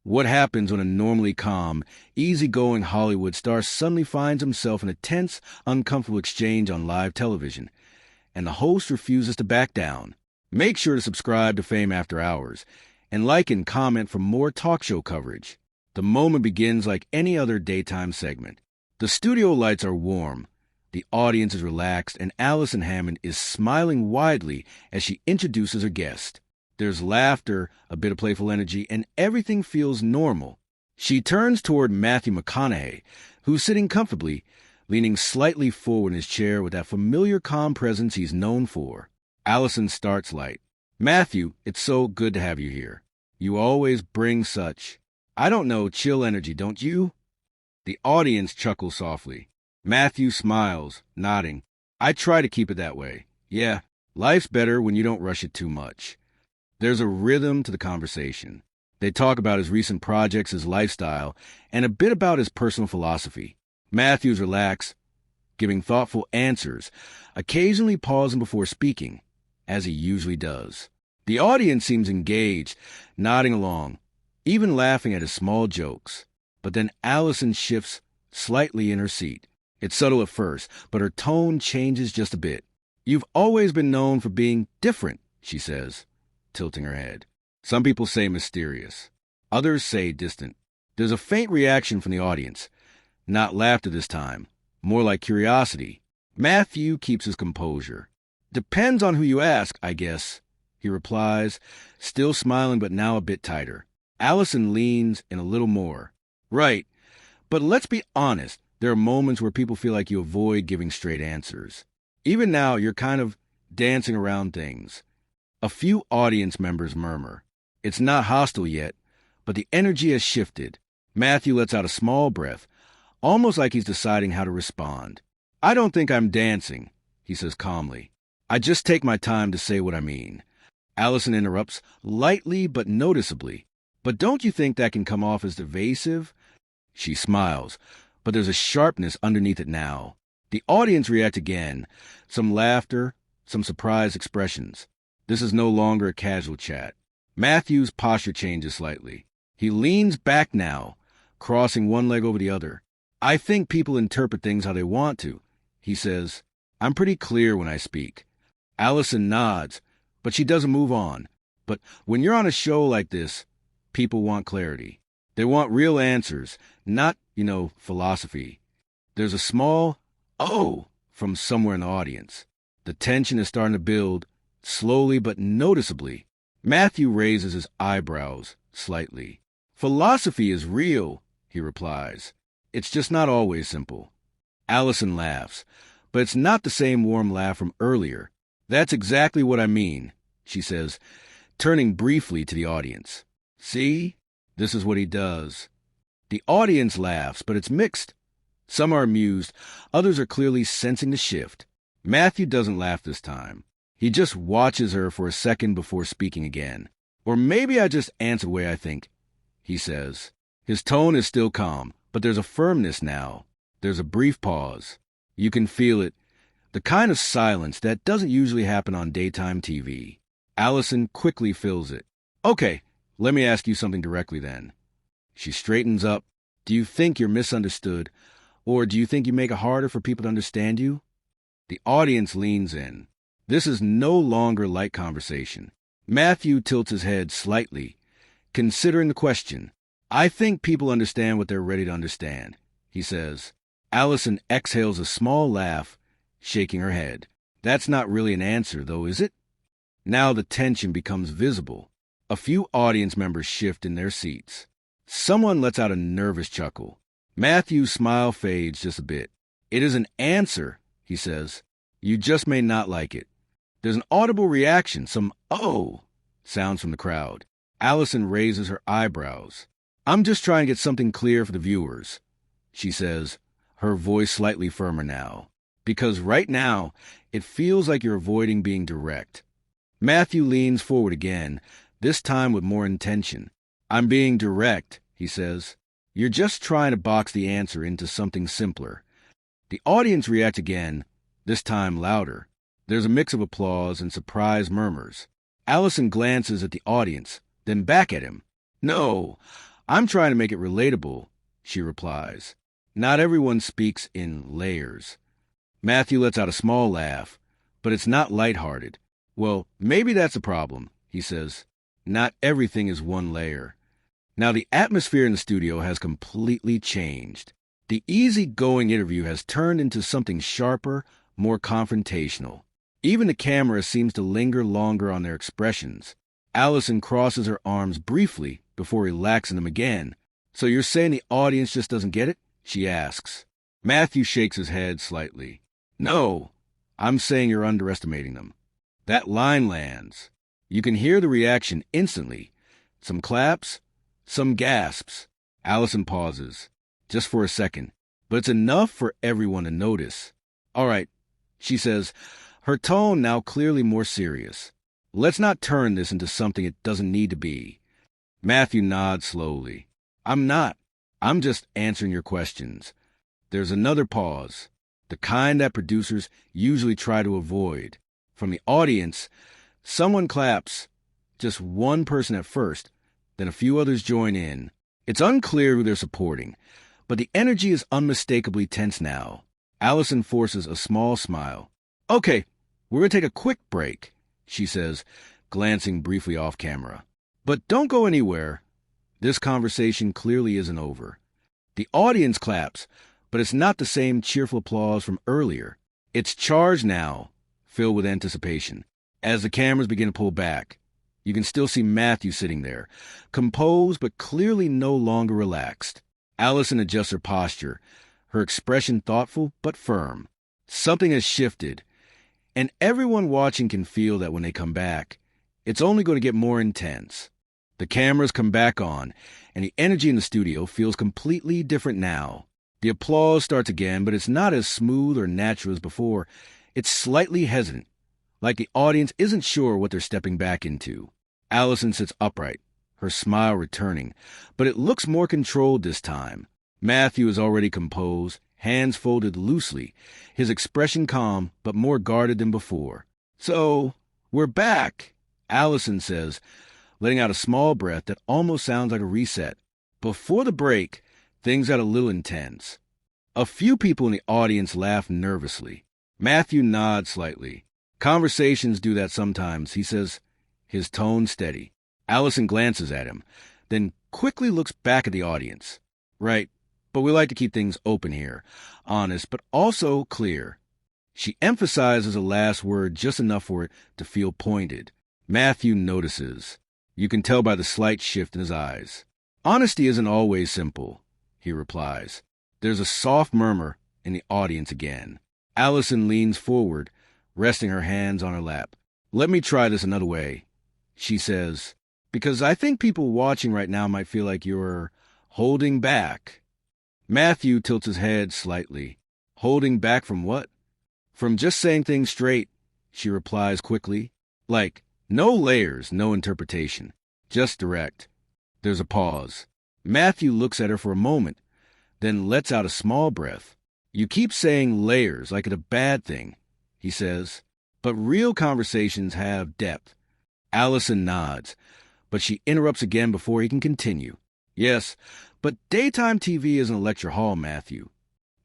What happens when a normally calm, easygoing Hollywood star suddenly finds himself in a tense, uncomfortable exchange on live television, and the host refuses to back down? Make sure to subscribe to Fame After Hours, and like and comment for more talk show coverage. The moment begins like any other daytime segment. The studio lights are warm, the audience is relaxed, and Allison Hammond is smiling widely as she introduces her guest. There's laughter, a bit of playful energy, and everything feels normal. She turns toward Matthew McConaughey, who's sitting comfortably, leaning slightly forward in his chair with that familiar calm presence he's known for. Allison starts light. "Matthew, it's so good to have you here. You always bring such, I don't know, chill energy, don't you?" The audience chuckles softly. Matthew smiles, nodding. "I try to keep it that way. Yeah, life's better when you don't rush it too much." There's a rhythm to the conversation. They talk about his recent projects, his lifestyle, and a bit about his personal philosophy. Matthew's relaxed, giving thoughtful answers, occasionally pausing before speaking, as he usually does. The audience seems engaged, nodding along, even laughing at his small jokes. But then Allison shifts slightly in her seat. It's subtle at first, but her tone changes just a bit. "You've always been known for being different," she says, tilting her head. Some people say mysterious. Others say distant. There's a faint reaction from the audience. Not laughter this time, more like curiosity. Matthew keeps his composure. "Depends on who you ask, I guess," he replies, still smiling but now a bit tighter. Allison leans in a little more. "Right, but let's be honest, there are moments where people feel like you avoid giving straight answers. Even now, you're kind of dancing around things." A few audience members murmur. It's not hostile yet, but the energy has shifted. Matthew lets out a small breath, almost like he's deciding how to respond. "I don't think I'm dancing," he says calmly. "I just take my time to say what I mean." Allison interrupts, lightly but noticeably. "But don't you think that can come off as evasive?" She smiles, but there's a sharpness underneath it now. The audience react again, some laughter, some surprised expressions. This is no longer a casual chat. Matthew's posture changes slightly. He leans back now, crossing one leg over the other. "I think people interpret things how they want to," he says. "I'm pretty clear when I speak." Allison nods, but she doesn't move on. But when you're on a show like this, people want clarity. They want real answers, not, philosophy. There's a small, "oh," from somewhere in the audience. The tension is starting to build, slowly but noticeably. Matthew raises his eyebrows slightly. "Philosophy is real," he replies. "It's just not always simple." Allison laughs, but it's not the same warm laugh from earlier. "That's exactly what I mean," she says, turning briefly to the audience. "See? This is what he does." The audience laughs, but it's mixed. Some are amused, others are clearly sensing the shift. Matthew doesn't laugh this time. He just watches her for a second before speaking again. "Or maybe I just answer the way I think," he says. His tone is still calm, but there's a firmness now. There's a brief pause. You can feel it, the kind of silence that doesn't usually happen on daytime TV. Allison quickly fills it. "Okay, let me ask you something directly then." She straightens up. "Do you think you're misunderstood, or do you think you make it harder for people to understand you?" The audience leans in. This is no longer light conversation. Matthew tilts his head slightly, considering the question. "I think people understand what they're ready to understand," he says. Allison exhales a small laugh, shaking her head. "That's not really an answer, though, is it?" Now the tension becomes visible. A few audience members shift in their seats. Someone lets out a nervous chuckle. Matthew's smile fades just a bit. "It is an answer," he says. "You just may not like it." There's an audible reaction, some "oh" sounds from the crowd. Allison raises her eyebrows. "I'm just trying to get something clear for the viewers," she says, her voice slightly firmer now. "Because right now, it feels like you're avoiding being direct." Matthew leans forward again, this time with more intention. "I'm being direct," he says. "You're just trying to box the answer into something simpler." The audience reacts again, this time louder. There's a mix of applause and surprised murmurs. Allison glances at the audience, then back at him. "No, I'm trying to make it relatable, she replies. Not everyone speaks in layers. Matthew lets out a small laugh, but it's not lighthearted. Well, maybe that's the problem, he says. Not everything is one layer. Now, the atmosphere in the studio has completely changed. The easygoing interview has turned into something sharper, more confrontational. Even the camera seems to linger longer on their expressions. Allison crosses her arms briefly before relaxing them again. So you're saying the audience just doesn't get it? She asks. Matthew shakes his head slightly. No, I'm saying you're underestimating them. That line lands. You can hear the reaction instantly. Some claps, some gasps. Allison pauses, just for a second, but it's enough for everyone to notice. All right, she says, her tone now clearly more serious. Let's not turn this into something it doesn't need to be. Matthew nods slowly. I'm not. I'm just answering your questions. There's another pause, the kind that producers usually try to avoid. From the audience, someone claps, just one person at first, then a few others join in. It's unclear who they're supporting, but the energy is unmistakably tense now. Allison forces a small smile. Okay, we're going to take a quick break, she says, glancing briefly off camera. But don't go anywhere. This conversation clearly isn't over. The audience claps, but it's not the same cheerful applause from earlier. It's charged now, filled with anticipation. As the cameras begin to pull back, you can still see Matthew sitting there, composed but clearly no longer relaxed. Allison adjusts her posture, her expression thoughtful but firm. Something has shifted, and everyone watching can feel that when they come back, it's only going to get more intense. The cameras come back on, and the energy in the studio feels completely different now. The applause starts again, but it's not as smooth or natural as before. It's slightly hesitant, like the audience isn't sure what they're stepping back into. Allison sits upright, her smile returning, but it looks more controlled this time. Matthew is already composed, hands folded loosely, his expression calm but more guarded than before. So, we're back, Allison says, letting out a small breath that almost sounds like a reset. Before the break, things got a little intense. A few people in the audience laugh nervously. Matthew nods slightly. Conversations do that sometimes, he says, his tone steady. Allison glances at him, then quickly looks back at the audience. Right, but we like to keep things open here, honest, but also clear. She emphasizes the last word just enough for it to feel pointed. Matthew notices. You can tell by the slight shift in his eyes. Honesty isn't always simple, he replies. There's a soft murmur in the audience again. Allison leans forward, resting her hands on her lap. Let me try this another way, she says, because I think people watching right now might feel like you're holding back. Matthew tilts his head slightly. Holding back from what? From just saying things straight, she replies quickly. Like, no layers, no interpretation. Just direct. There's a pause. Matthew looks at her for a moment, then lets out a small breath. You keep saying layers like it's a bad thing, he says. But real conversations have depth. Allison nods, but she interrupts again before he can continue. Yes, but daytime TV isn't a lecture hall, Matthew.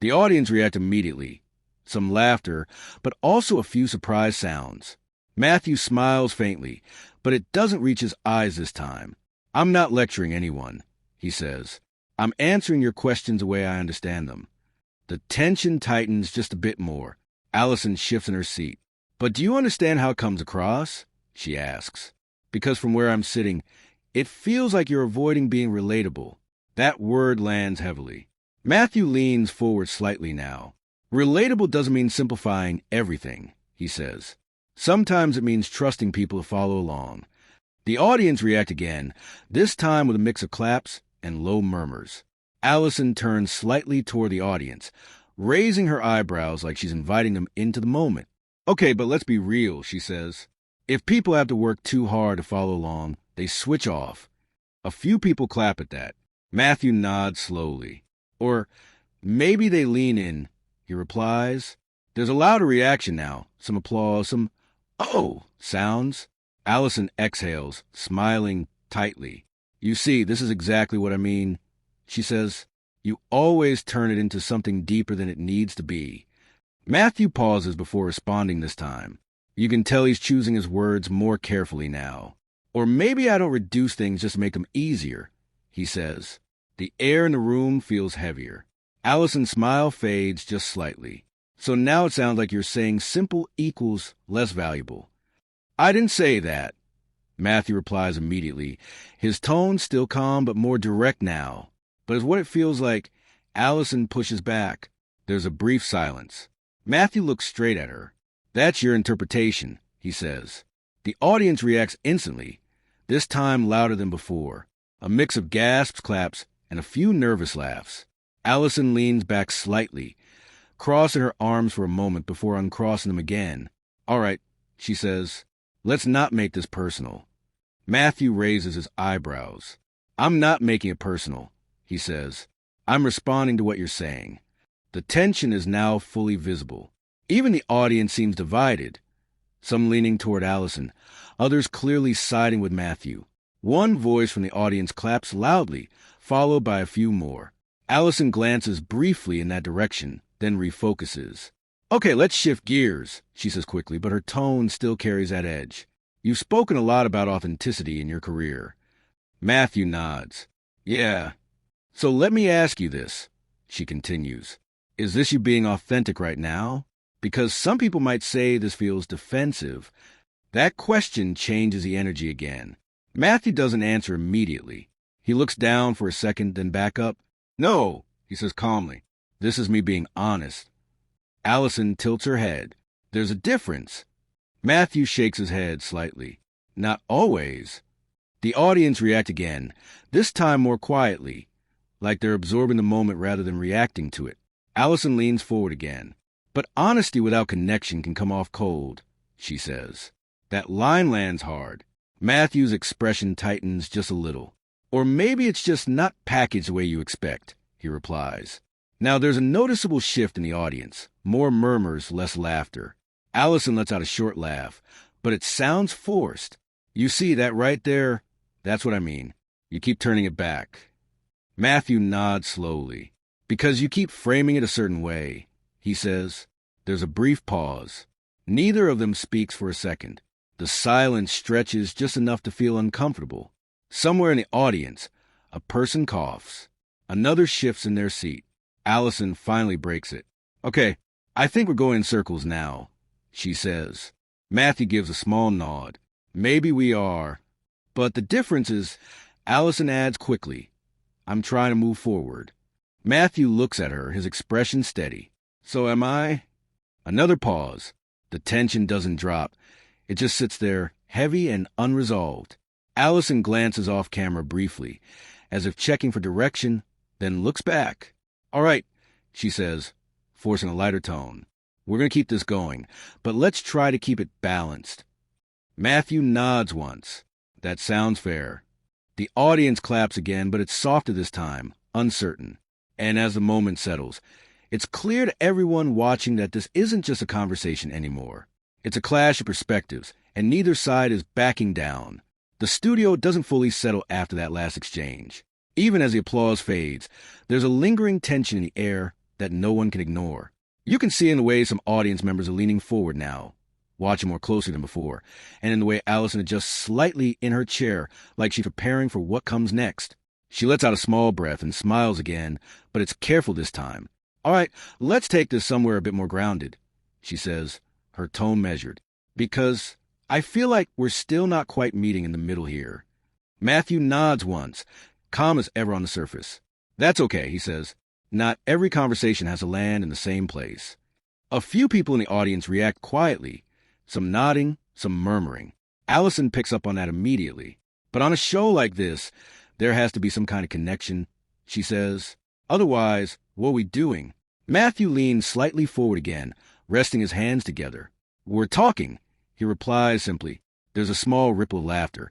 The audience react immediately. Some laughter, but also a few surprise sounds. Matthew smiles faintly, but it doesn't reach his eyes this time. I'm not lecturing anyone, he says. I'm answering your questions the way I understand them. The tension tightens just a bit more. Allison shifts in her seat. But do you understand how it comes across? She asks. Because from where I'm sitting, it feels like you're avoiding being relatable. That word lands heavily. Matthew leans forward slightly now. Relatable doesn't mean simplifying everything, he says. Sometimes it means trusting people to follow along. The audience react again, this time with a mix of claps and low murmurs. Allison turns slightly toward the audience, raising her eyebrows like she's inviting them into the moment. Okay, but let's be real, she says. If people have to work too hard to follow along, they switch off. A few people clap at that. Matthew nods slowly. Or maybe they lean in, he replies. There's a louder reaction now, some applause, some "oh" sounds. Allison exhales, smiling tightly. You see, this is exactly what I mean, she says. You always turn it into something deeper than it needs to be. Matthew pauses before responding this time. You can tell he's choosing his words more carefully now. Or maybe I don't reduce things just to make them easier, he says. The air in the room feels heavier. Allison's smile fades just slightly. So now it sounds like you're saying simple equals less valuable. I didn't say that, Matthew replies immediately, his tone still calm but more direct now. But as what it feels like, Allison pushes back. There's a brief silence. Matthew looks straight at her. That's your interpretation, he says. The audience reacts instantly, this time louder than before. A mix of gasps, claps, and a few nervous laughs. Allison leans back slightly, crossing her arms for a moment before uncrossing them again. All right, she says. Let's not make this personal. Matthew raises his eyebrows. I'm not making it personal, he says. I'm responding to what you're saying. The tension is now fully visible. Even the audience seems divided. Some leaning toward Allison, others clearly siding with Matthew. One voice from the audience claps loudly, followed by a few more. Allison glances briefly in that direction, then refocuses. Okay, let's shift gears, she says quickly, but her tone still carries that edge. You've spoken a lot about authenticity in your career. Matthew nods. Yeah. So let me ask you this, she continues. Is this you being authentic right now? Because some people might say this feels defensive. That question changes the energy again. Matthew doesn't answer immediately. He looks down for a second, then back up. No, he says calmly. This is me being honest. Allison tilts her head. There's a difference. Matthew shakes his head slightly. Not always. The audience react again, this time more quietly, like they're absorbing the moment rather than reacting to it. Allison leans forward again. But honesty without connection can come off cold, she says. That line lands hard. Matthew's expression tightens just a little. Or maybe it's just not packaged the way you expect, he replies. Now there's a noticeable shift in the audience. More murmurs, less laughter. Allison lets out a short laugh, but it sounds forced. You see that right there? That's what I mean. You keep turning it back. Matthew nods slowly. Because you keep framing it a certain way, he says. There's a brief pause. Neither of them speaks for a second. The silence stretches just enough to feel uncomfortable. Somewhere in the audience, a person coughs. Another shifts in their seat. Allison finally breaks it. Okay, I think we're going in circles now, she says. Matthew gives a small nod. Maybe we are. But the difference is, Allison adds quickly, I'm trying to move forward. Matthew looks at her, his expression steady. So am I? Another pause. The tension doesn't drop. It just sits there, heavy and unresolved. Allison glances off camera briefly, as if checking for direction, then looks back. All right, she says, forcing a lighter tone. We're going to keep this going, but let's try to keep it balanced. Matthew nods once. That sounds fair. The audience claps again, but it's softer this time, uncertain. And as the moment settles, it's clear to everyone watching that this isn't just a conversation anymore. It's a clash of perspectives, and neither side is backing down. The studio doesn't fully settle after that last exchange. Even as the applause fades, there's a lingering tension in the air that no one can ignore. You can see in the way some audience members are leaning forward now, watching more closely than before, and in the way Allison adjusts slightly in her chair like she's preparing for what comes next. She lets out a small breath and smiles again, but it's careful this time. All right, let's take this somewhere a bit more grounded, she says, her tone measured, because I feel like we're still not quite meeting in the middle here. Matthew nods once, calm as ever on the surface. That's okay, he says. Not every conversation has to land in the same place. A few people in the audience react quietly, some nodding, some murmuring. Allison picks up on that immediately. But on a show like this, there has to be some kind of connection, she says. Otherwise, what are we doing? Matthew leans slightly forward again, resting his hands together. We're talking, he replies simply. There's a small ripple of laughter,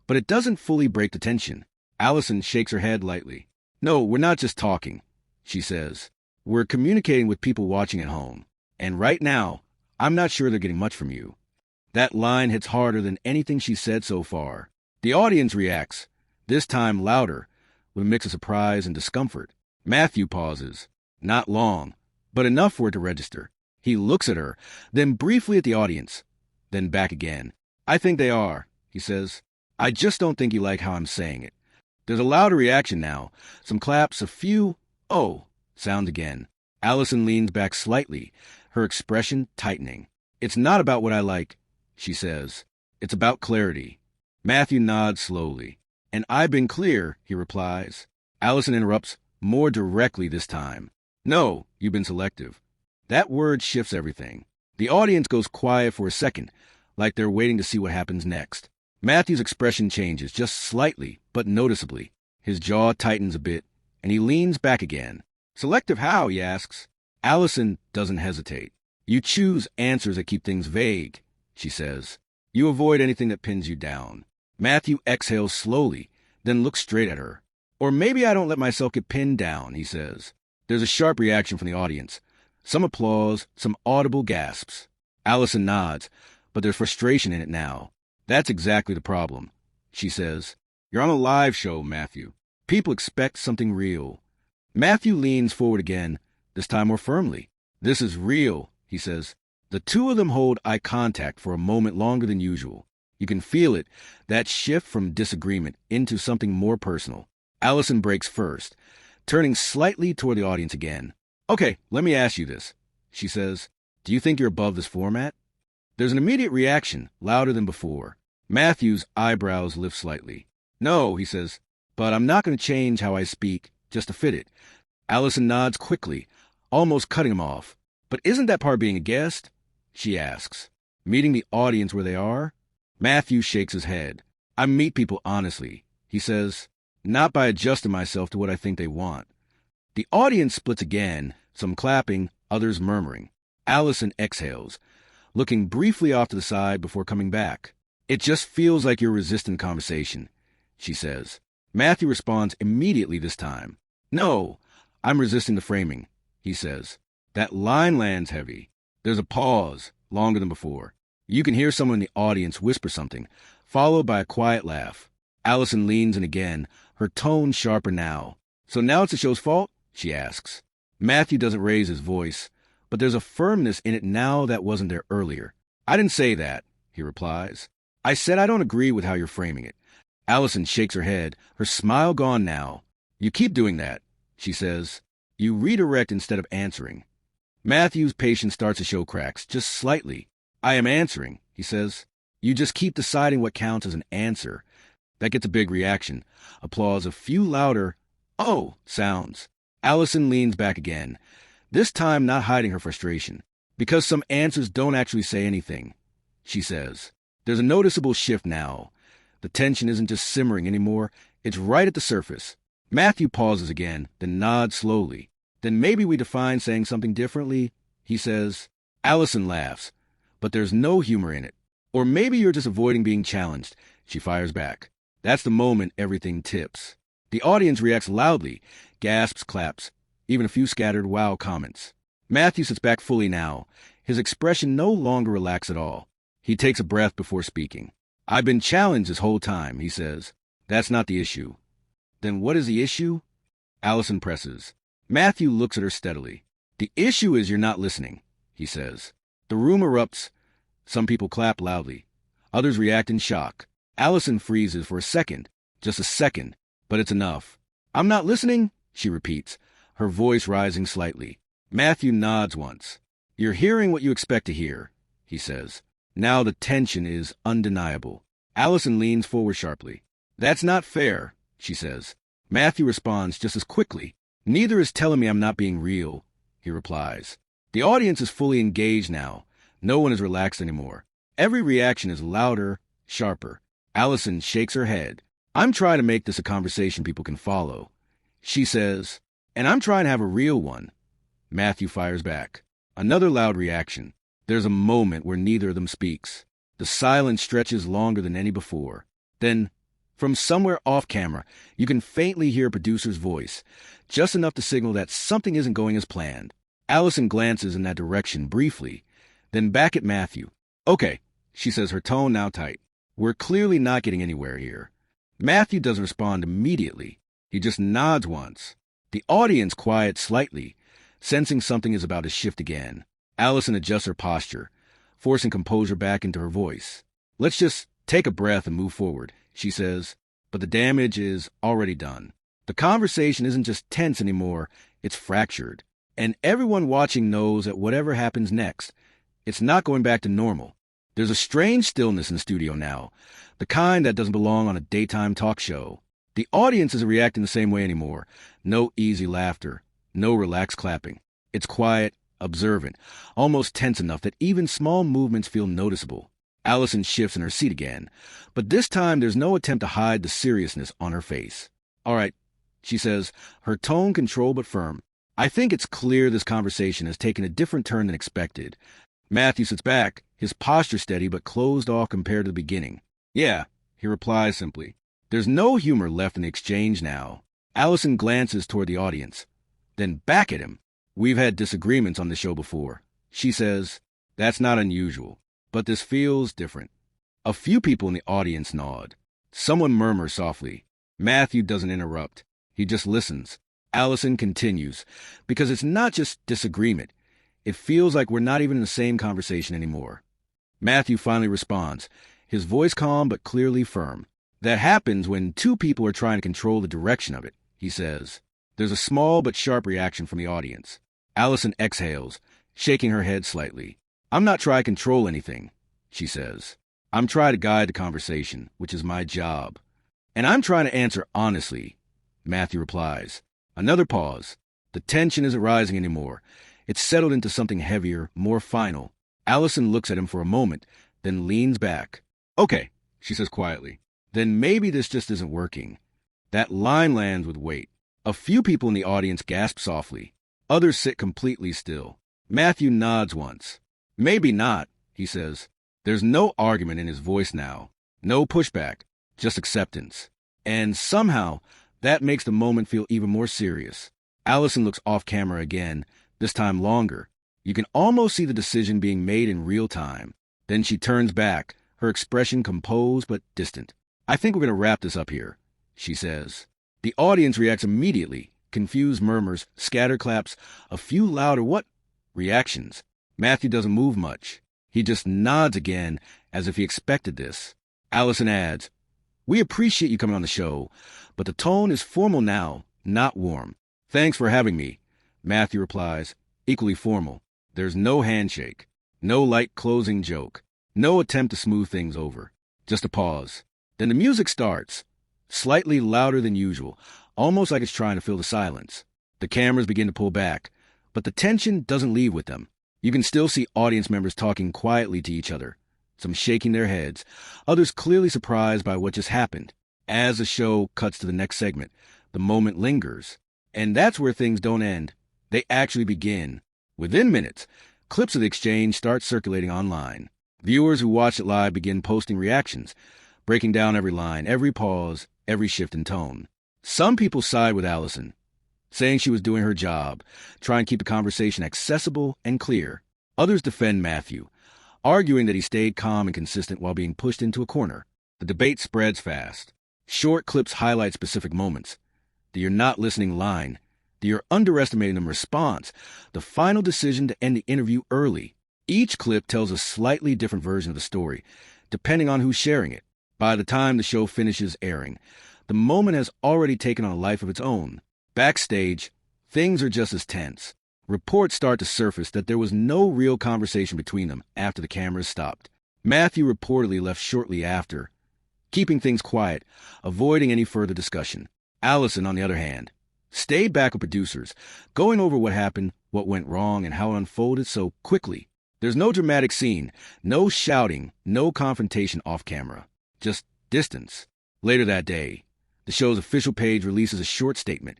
but it doesn't fully break the tension. Allison shakes her head lightly. No, we're not just talking, she says. We're communicating with people watching at home. And right now, I'm not sure they're getting much from you. That line hits harder than anything she said so far. The audience reacts, this time louder, with a mix of surprise and discomfort. Matthew pauses. Not long, but enough for it to register. He looks at her, then briefly at the audience, then back again. I think they are, he says. I just don't think you like how I'm saying it. There's a louder reaction now. Some claps, a few, oh, sound again. Allison leans back slightly, her expression tightening. It's not about what I like, she says. It's about clarity. Matthew nods slowly. And I've been clear, he replies. Allison interrupts, more directly this time. No, you've been selective. That word shifts everything. The audience goes quiet for a second, like they're waiting to see what happens next. Matthew's expression changes, just slightly, but noticeably. His jaw tightens a bit, and he leans back again. Selective how, he asks. Allison doesn't hesitate. You choose answers that keep things vague, she says. You avoid anything that pins you down. Matthew exhales slowly, then looks straight at her. Or maybe I don't let myself get pinned down, he says. There's a sharp reaction from the audience. Some applause, some audible gasps. Allison nods, but there's frustration in it now. That's exactly the problem, she says. You're on a live show, Matthew. People expect something real. Matthew leans forward again, this time more firmly. This is real, he says. The two of them hold eye contact for a moment longer than usual. You can feel it, that shift from disagreement into something more personal. Allison breaks first, turning slightly toward the audience again. Okay, let me ask you this, she says. Do you think you're above this format? There's an immediate reaction, louder than before. Matthew's eyebrows lift slightly. No, he says, but I'm not going to change how I speak just to fit it. Allison nods quickly, almost cutting him off. But isn't that part of being a guest? She asks. Meeting the audience where they are? Matthew shakes his head. I meet people honestly, he says, not by adjusting myself to what I think they want. The audience splits again, some clapping, others murmuring. Allison exhales, looking briefly off to the side before coming back. It just feels like you're resisting conversation, she says. Matthew responds immediately this time. No, I'm resisting the framing, he says. That line lands heavy. There's a pause, longer than before. You can hear someone in the audience whisper something, followed by a quiet laugh. Allison leans in again, her tone sharper now. So now it's the show's fault? She asks. Matthew doesn't raise his voice, but there's a firmness in it now that wasn't there earlier. I didn't say that, he replies. I said I don't agree with how you're framing it. Allison shakes her head, her smile gone now. You keep doing that, she says. You redirect instead of answering. Matthew's patience starts to show cracks, just slightly. I am answering, he says. You just keep deciding what counts as an answer. That gets a big reaction. Applause, a few louder, oh, sounds. Allison leans back again, this time not hiding her frustration. Because some answers don't actually say anything, she says. There's a noticeable shift now. The tension isn't just simmering anymore, it's right at the surface. Matthew pauses again, then nods slowly. Then maybe we define saying something differently, he says. Allison laughs, but there's no humor in it. Or maybe you're just avoiding being challenged, she fires back. That's the moment everything tips. The audience reacts loudly, gasps, claps, even a few scattered wow comments. Matthew sits back fully now, his expression no longer relaxed at all. He takes a breath before speaking. I've been challenged this whole time, he says. That's not the issue. Then what is the issue? Allison presses. Matthew looks at her steadily. The issue is you're not listening, he says. The room erupts. Some people clap loudly. Others react in shock. Allison freezes for a second, just a second, but it's enough. I'm not listening, she repeats, her voice rising slightly. Matthew nods once. You're hearing what you expect to hear, he says. Now the tension is undeniable. Allison leans forward sharply. That's not fair, she says. Matthew responds just as quickly. Neither is telling me I'm not being real, he replies. The audience is fully engaged now. No one is relaxed anymore. Every reaction is louder, sharper. Allison shakes her head. I'm trying to make this a conversation people can follow, she says, and I'm trying to have a real one. Matthew fires back. Another loud reaction. There's a moment where neither of them speaks. The silence stretches longer than any before. Then, from somewhere off camera, you can faintly hear a producer's voice, just enough to signal that something isn't going as planned. Allison glances in that direction briefly, then back at Matthew. Okay, she says, her tone now tight. We're clearly not getting anywhere here. Matthew doesn't respond immediately. He just nods once. The audience quiets slightly, sensing something is about to shift again. Allison adjusts her posture, forcing composure back into her voice. "Let's just take a breath and move forward," she says, but the damage is already done. The conversation isn't just tense anymore, it's fractured. And everyone watching knows that whatever happens next, it's not going back to normal. There's a strange stillness in the studio now, the kind that doesn't belong on a daytime talk show. The audience isn't reacting the same way anymore. No easy laughter, no relaxed clapping. It's quiet, observant, almost tense enough that even small movements feel noticeable. Allison shifts in her seat again, but this time there's no attempt to hide the seriousness on her face. "All right," she says, her tone controlled but firm. "I think it's clear this conversation has taken a different turn than expected." Matthew sits back, his posture steady but closed off compared to the beginning. "Yeah," he replies simply. There's no humor left in the exchange now. Allison glances toward the audience, then back at him. "We've had disagreements on the show before," she says. "That's not unusual, but this feels different." A few people in the audience nod. Someone murmurs softly. Matthew doesn't interrupt. He just listens. Allison continues, because it's not just disagreement. It feels like we're not even in the same conversation anymore. Matthew finally responds, his voice calm but clearly firm. "That happens when two people are trying to control the direction of it," he says. There's a small but sharp reaction from the audience. Allison exhales, shaking her head slightly. "I'm not trying to control anything," she says. "I'm trying to guide the conversation, which is my job." "And I'm trying to answer honestly," Matthew replies. Another pause. The tension isn't rising anymore. It's settled into something heavier, more final. Allison looks at him for a moment, then leans back. "Okay," she says quietly. "Then maybe this just isn't working." That line lands with weight. A few people in the audience gasp softly. Others sit completely still. Matthew nods once. "Maybe not," he says. There's no argument in his voice now. No pushback, just acceptance. And somehow, that makes the moment feel even more serious. Allison looks off camera again, this time longer. You can almost see the decision being made in real time. Then she turns back, her expression composed but distant. "I think we're going to wrap this up here," she says. The audience reacts immediately. Confused murmurs, scatter claps, a few louder what? Reactions. Matthew doesn't move much. He just nods again, as if he expected this. Allison adds, "We appreciate you coming on the show, but the tone is formal now, not warm." "Thanks for having me," Matthew replies, equally formal. There's no handshake, no light closing joke, no attempt to smooth things over. Just a pause. Then the music starts, slightly louder than usual, almost like it's trying to fill the silence. The cameras begin to pull back, but the tension doesn't leave with them. You can still see audience members talking quietly to each other, some shaking their heads, others clearly surprised by what just happened. As the show cuts to the next segment, the moment lingers. And that's where things don't end. They actually begin. Within minutes, clips of the exchange start circulating online. Viewers who watch it live begin posting reactions, breaking down every line, every pause, every shift in tone. Some people side with Allison, saying she was doing her job, trying to keep the conversation accessible and clear. Others defend Matthew, arguing that he stayed calm and consistent while being pushed into a corner. The debate spreads fast. Short clips highlight specific moments. The "you're not listening" line, the "you're underestimating them" response, the final decision to end the interview early. Each clip tells a slightly different version of the story, depending on who's sharing it. By the time the show finishes airing, the moment has already taken on a life of its own. Backstage, things are just as tense. Reports start to surface that there was no real conversation between them after the cameras stopped. Matthew reportedly left shortly after, keeping things quiet, avoiding any further discussion. Allison, on the other hand, stayed back with producers, going over what happened, what went wrong, and how it unfolded so quickly. There's no dramatic scene, no shouting, no confrontation off camera, just distance. Later that day, the show's official page releases a short statement,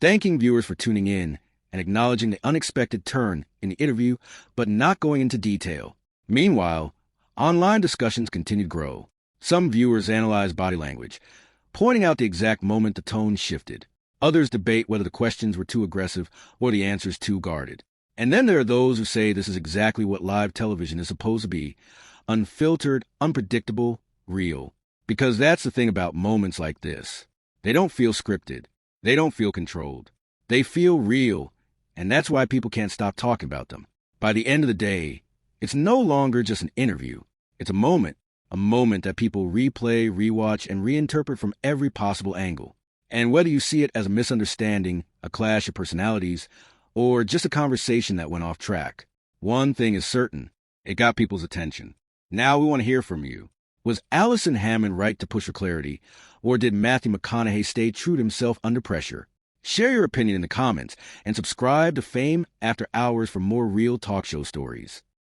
thanking viewers for tuning in and acknowledging the unexpected turn in the interview, but not going into detail. Meanwhile, online discussions continue to grow. Some viewers analyze body language, pointing out the exact moment the tone shifted. Others debate whether the questions were too aggressive or the answers too guarded. And then there are those who say this is exactly what live television is supposed to be: unfiltered, unpredictable, real. Because that's the thing about moments like this. They don't feel scripted. They don't feel controlled. They feel real, and that's why people can't stop talking about them. By the end of the day, it's no longer just an interview. It's a moment that people replay, rewatch, and reinterpret from every possible angle. And whether you see it as a misunderstanding, a clash of personalities, or just a conversation that went off track, one thing is certain: it got people's attention. Now we want to hear from you. Was Allison Hammond right to push for clarity, or did Matthew McConaughey stay true to himself under pressure? Share your opinion in the comments, and subscribe to Fame After Hours for more real talk show stories.